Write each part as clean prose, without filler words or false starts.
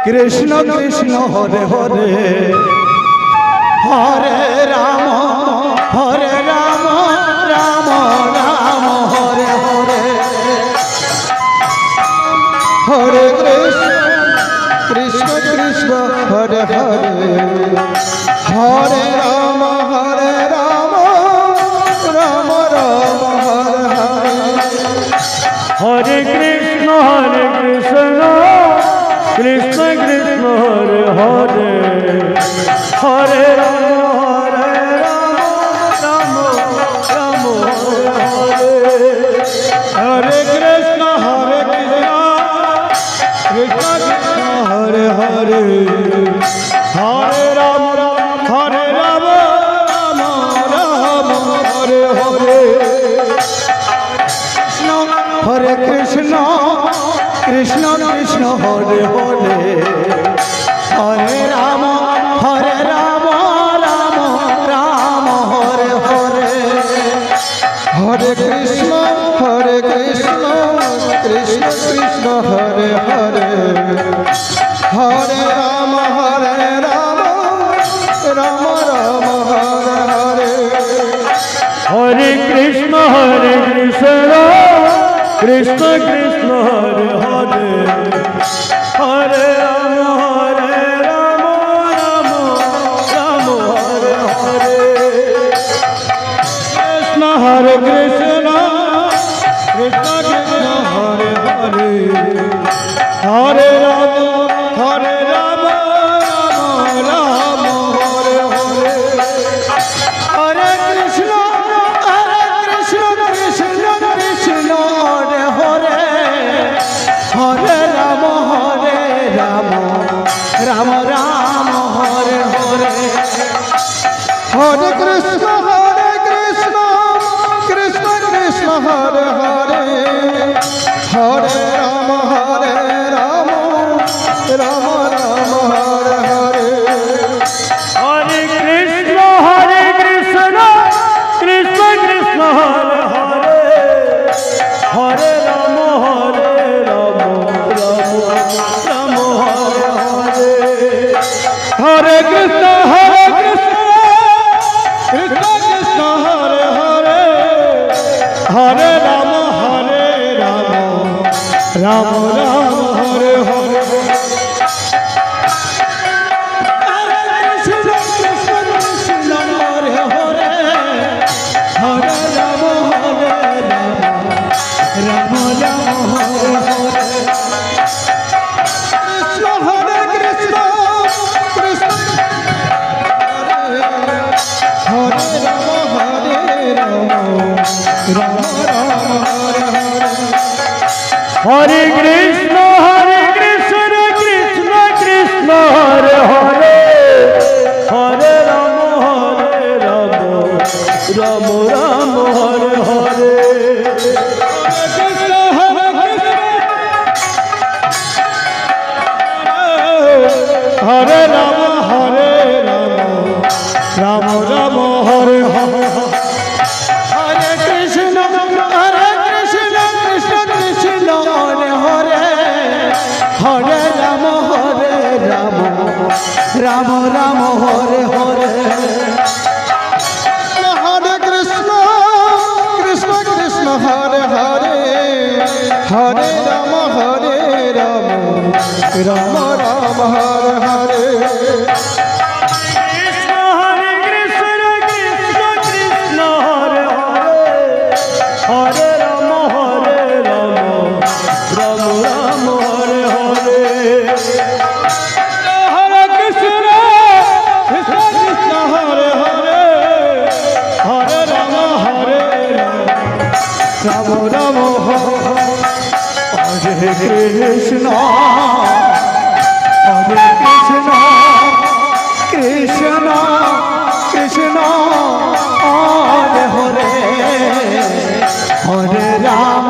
Krishna Krishna Hare Hare Hare Ram Ram Ram Hare Hare Hare Krishna Krishna Hare Hare Hare Ram Ram Ram Hare Hare Hare Krishna Krishna Krishna Hare Hare Hare Ram Ram Ram Hare Hare Krishna Krishna Krishna Hare Hare Hare Ram Ram Ram Hare Hare Hare Krishna Krishna Krishna Hare Hare Hare Ram Ram Ram Hare Hare Hare Krishna Krishna Krishna Hare Hare Hare Ram Ram Ram Hare Hare Hare Krishna Krishna Krishna Hare Hare Hare Ram Ram Ram Hare Hare Krishna Hare Krishna Krishna Krishna Hare Hare Hare Ram Ram Hare Hare Hare Krishna Krishna Krishna Hare Hare Hare Ram Ram Ram Hare Hare Hare Krishna Krishna Krishna Hare Hare Hare Ram Ram Ram Hare Hare Hare Krishna Krishna Krishna Hare Hare Hare Ram Ram Ram Hare Hare Hare Krishna Krishna Krishna Hare Hare Hare Ram Ram Ram Hare Hare Krishna Krishna Hare Hare Hare Ram Ram Hare Hare Krishna Hare Krishna Krishna Hare Ram Ram Ram Hare Hare Hare Krishna Krishna Krishna Hare Hare Hare Ram Ram Ram Hare Hare Hare Ram Ram Ram Hare Hare Hare Krishna Krishna Krishna Hare Hare Hare Ram Ram Ram Hare Hare Hare Krishna Krishna Krishna Hare Hare Hare Ram Ram Ram Hare Hare Krishna Krishna Krishna Hare Hare Hare Ram Ram Ram Hare Hare Hare Krishna Krishna Krishna Hare Hare Hare Ram Ram Ram Hare Krishna Krishna Krishna Hare Hare Hare Ram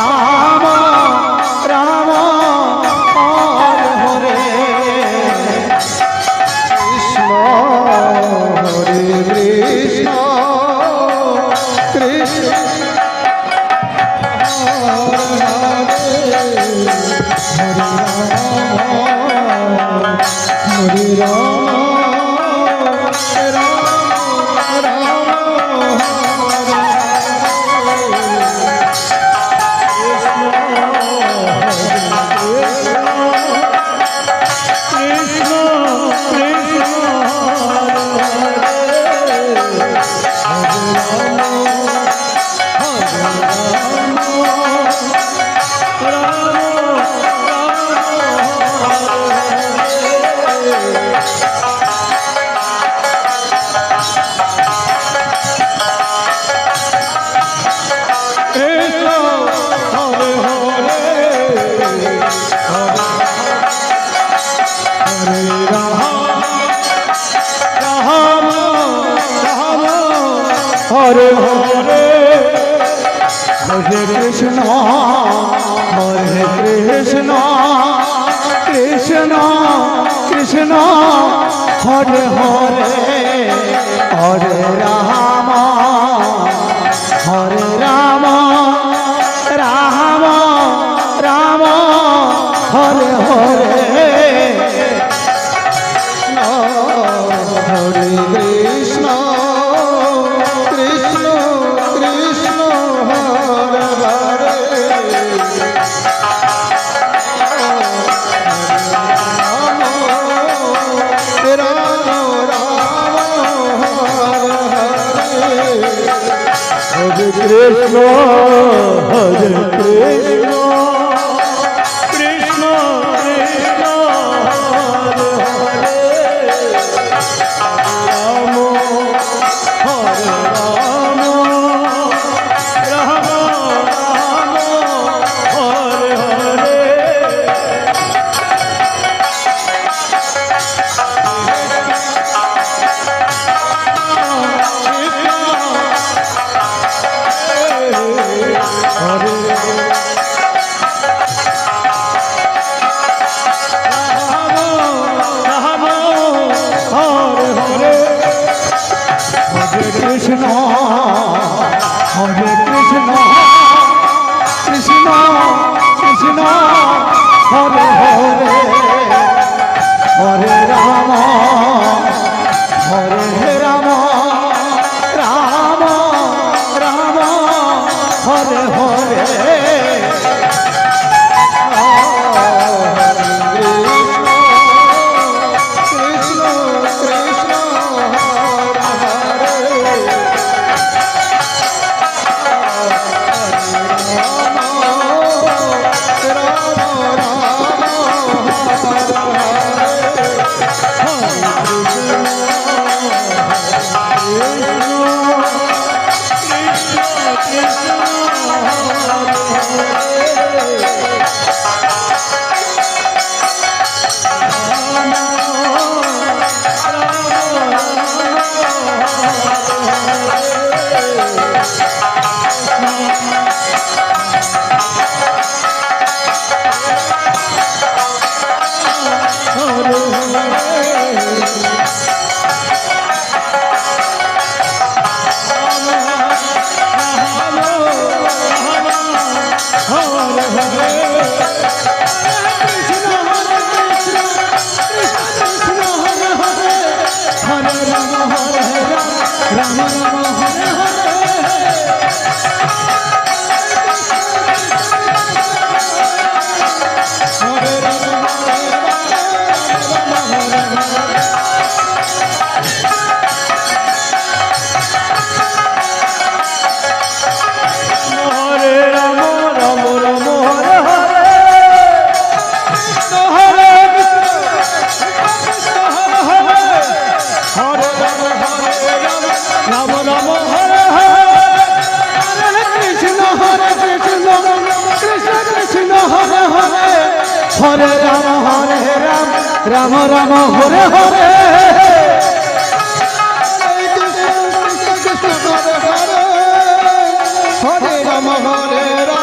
Ram Ram Hare Hare Krishna Hare Krishna Krishna Hare Hare Ram Ram Hare Hare Hare Krishna Hare Krishna Krishna Krishna Hare Hare Hare Ram Hare Ram Ram Ram Hare Hare Hare Krishna Krishna Krishna Hare Hare Ram Ram Hare Krishna Hare Krishna Krishna Krishna Hare Hare Ram Hare Ram Ram Ram Hare Hare Krishna Hare Krishna Krishna Krishna Hare Hare Hare Ram Hare Ram Ram Ram Hare Hare Krishna Krishna Hare Ram Ram Ram Hare Hare Hare Ram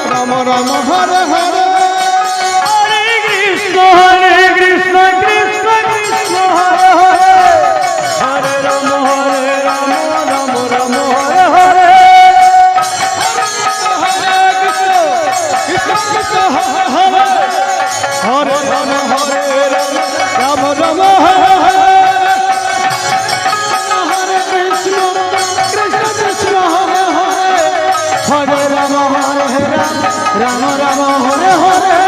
Ram Ram Hare Hare Hare Krishna Krishna Krishna Hare Hare Hare Ram Ram Ram Hare Hare Krishna Krishna Hare Ram Ram Hare Hare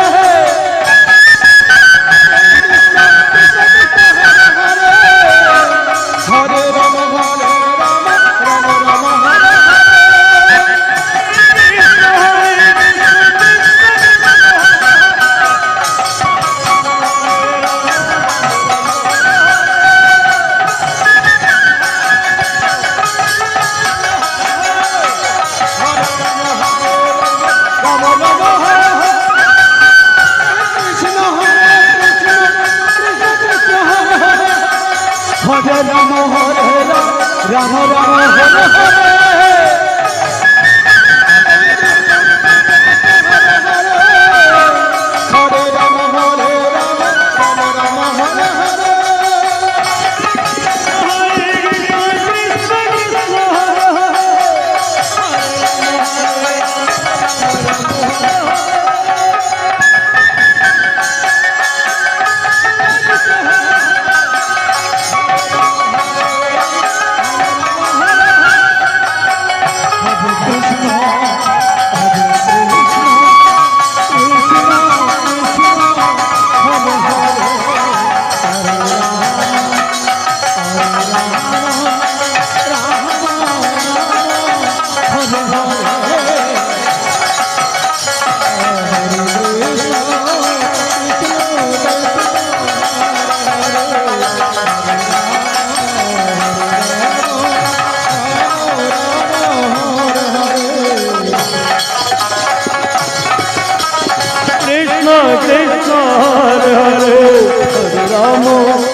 Hare Ram Ram Ram Hare Hare Ram Hare Ram Ram Ram Hare Hare Hare Ram Hare Ram Ram Ram Hare Hare Krishna Krishna Hare Hare Hare Rama